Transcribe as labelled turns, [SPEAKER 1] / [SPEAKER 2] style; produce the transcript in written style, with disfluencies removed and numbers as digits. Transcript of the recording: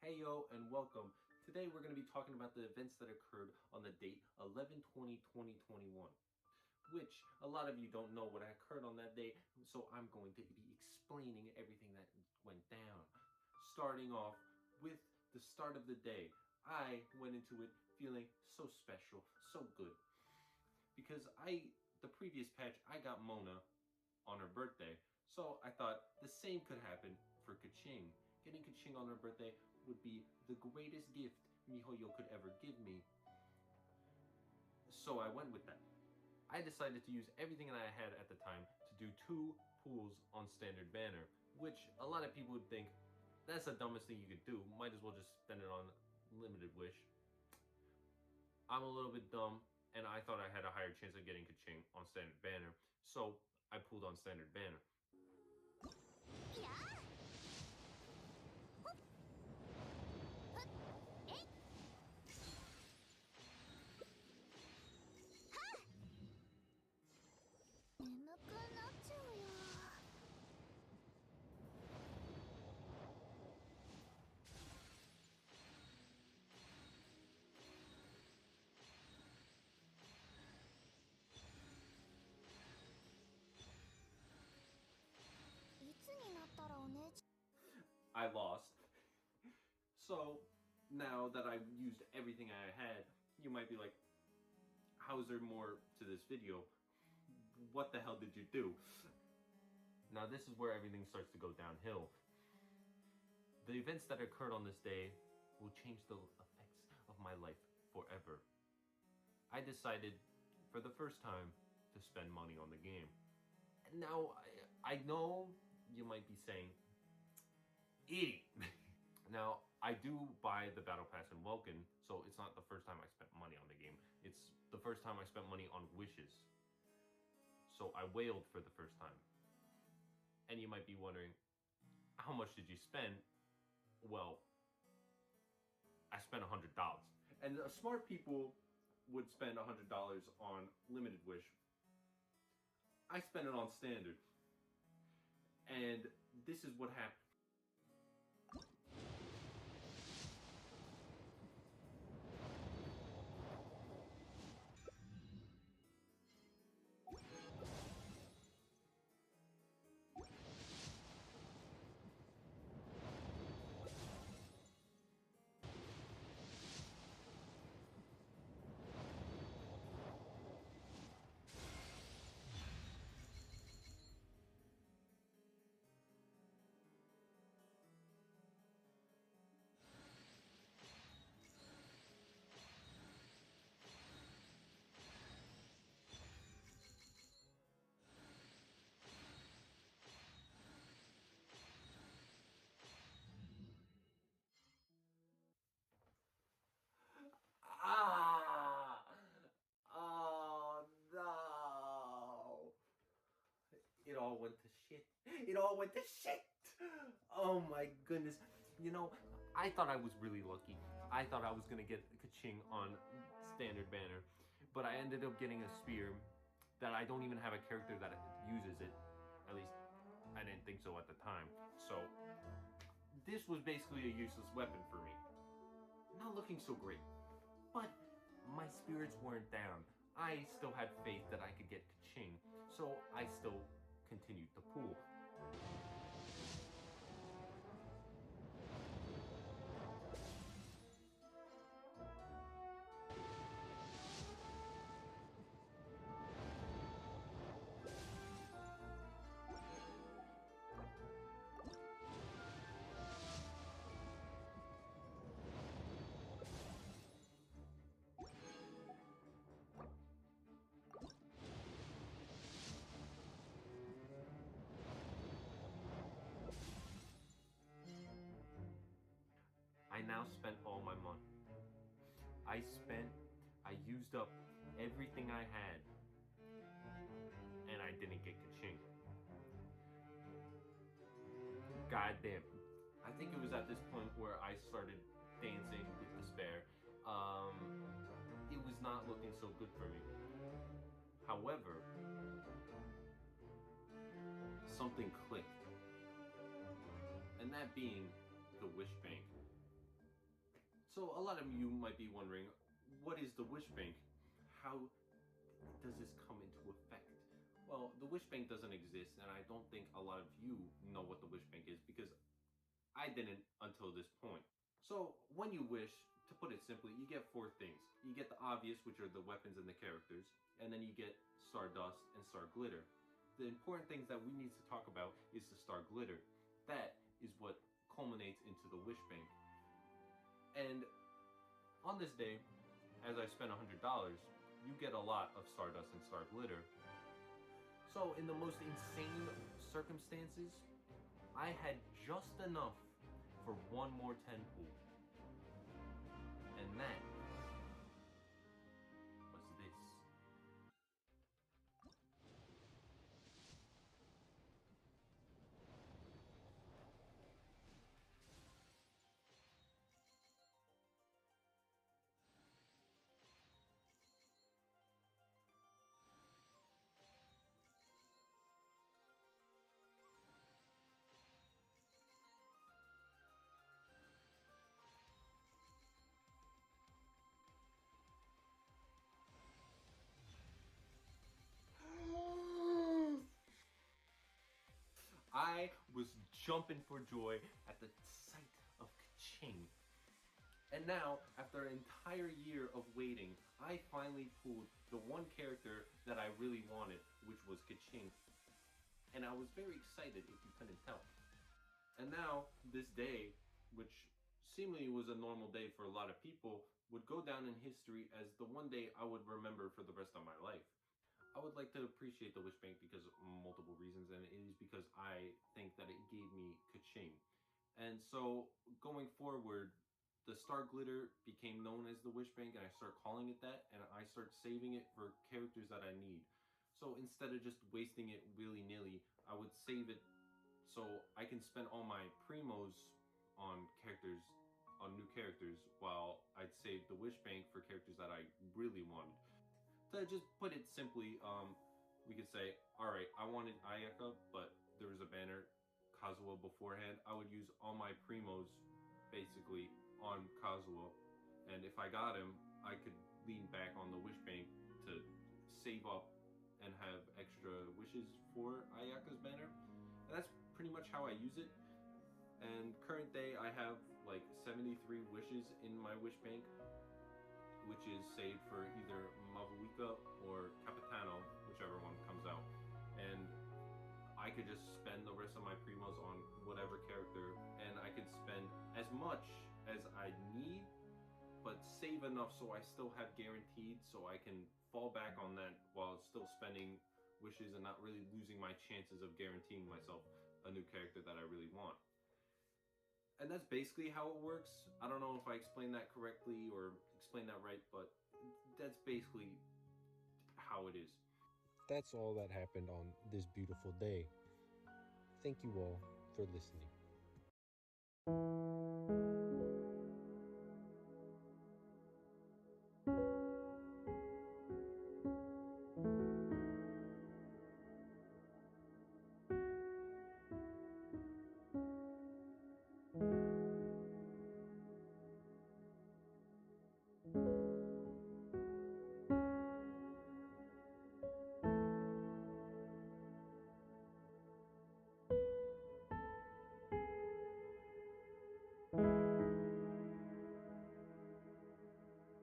[SPEAKER 1] Hey yo, and welcome. Today we're going to be talking about the events that occurred on the date 11/20/2021, which a lot of you don't know what occurred on that day, so I'm going to be explaining everything that went down. Starting off with the start of the day, I went into it feeling so special, so good, because the previous patch, I got Mona on her birthday, so I thought the same could happen for Keqing. Getting Keqing on her birthday would be the greatest gift MiHoYo could ever give me. So I went with that. I decided to use everything that I had at the time to do 2 pools on standard banner, which a lot of people would think that's the dumbest thing you could do. Might as well just spend it on limited wish. I'm a little bit dumb, and I thought I had a higher chance of getting Keqing on standard banner, so I pulled on standard banner.
[SPEAKER 2] Yeah. Eh? Ha! 眠くなっちゃうよ。いつになったらお姉ちゃん
[SPEAKER 1] I lost. So now that I've used everything I had, you might be like, how is there more to this video? What the hell did you do? Now this is where everything starts to go downhill. The events that occurred on this day will change the effects of my life forever. I decided for the first time to spend money on the game. Now, I know you might be saying, idiot. Now, I do buy the Battle Pass in Welkin, so it's not the first time I spent money on the game. It's the first time I spent money on wishes. So I wailed for the first time. And you might be wondering, how much did you spend? Well, I spent $100. And smart people would spend $100 on limited wish. I spent it on standard. And this is what happened. Ah! Oh no! It all went to shit. It all went to shit! Oh my goodness. You know, I thought I was really lucky. I thought I was gonna get Keqing on standard banner, but I ended up getting a spear that I don't even have a character that uses it. At least, I didn't think so at the time. So, this was basically a useless weapon for me. Not looking so great. But my spirits weren't down. I still had faith that I could get Keqing, so I still continued to pool. I now spent all my money. I used up everything I had, and I didn't get Keqing. God damn. I think it was at this point where I started dancing with despair. It was not looking so good for me. However, something clicked, and that being the wish bank. So a lot of you might be wondering, what is the wish bank? How does this come into effect? Well, the wish bank doesn't exist, and I don't think a lot of you know what the wish bank is because I didn't until this point. So when you wish, to put it simply, you get four things. You get the obvious, which are the weapons and the characters, and then you get stardust and star glitter. The important things that we need to talk about is the star glitter. That is what culminates into the wish bank. And on this day, as I spent $100, you get a lot of stardust and star glitter. So in the most insane circumstances, I had just enough for one more 10 pool. And that was this. I was jumping for joy at the sight of Keqing. And now, after an entire year of waiting, I finally pulled the one character that I really wanted, which was Keqing. And I was very excited if you couldn't tell. And now, this day, which seemingly was a normal day for a lot of people, would go down in history as the one day I would remember for the rest of my life. I would like to appreciate the Wish Bank because of multiple reasons, and it is because I think that it gave me Keqing. And so, going forward, the Star Glitter became known as the Wish Bank, and I start calling it that, and I start saving it for characters that I need. So instead of just wasting it willy-nilly, I would save it so I can spend all my primos on characters, on new characters, while I'd save the Wish Bank for characters that I really wanted. To just put it simply, we could say, alright, I wanted Ayaka, but there was a banner Kazuha beforehand. I would use all my primos basically on Kazuha, and if I got him, I could lean back on the Wish Bank to save up and have extra wishes for Ayaka's banner. And that's pretty much how I use it. And current day, I have like 73 wishes in my Wish Bank, which is saved for either Mavuika or Capitano, whichever one comes out. And I could just spend the rest of my primos on whatever character, and I could spend as much as I need, but save enough so I still have guaranteed, so I can fall back on that while still spending wishes and not really losing my chances of guaranteeing myself a new character that I really want. And that's basically how it works. I don't know if I explained that correctly or explained that right, but that's basically how it is.
[SPEAKER 3] That's all that happened on this beautiful day. Thank you all for listening.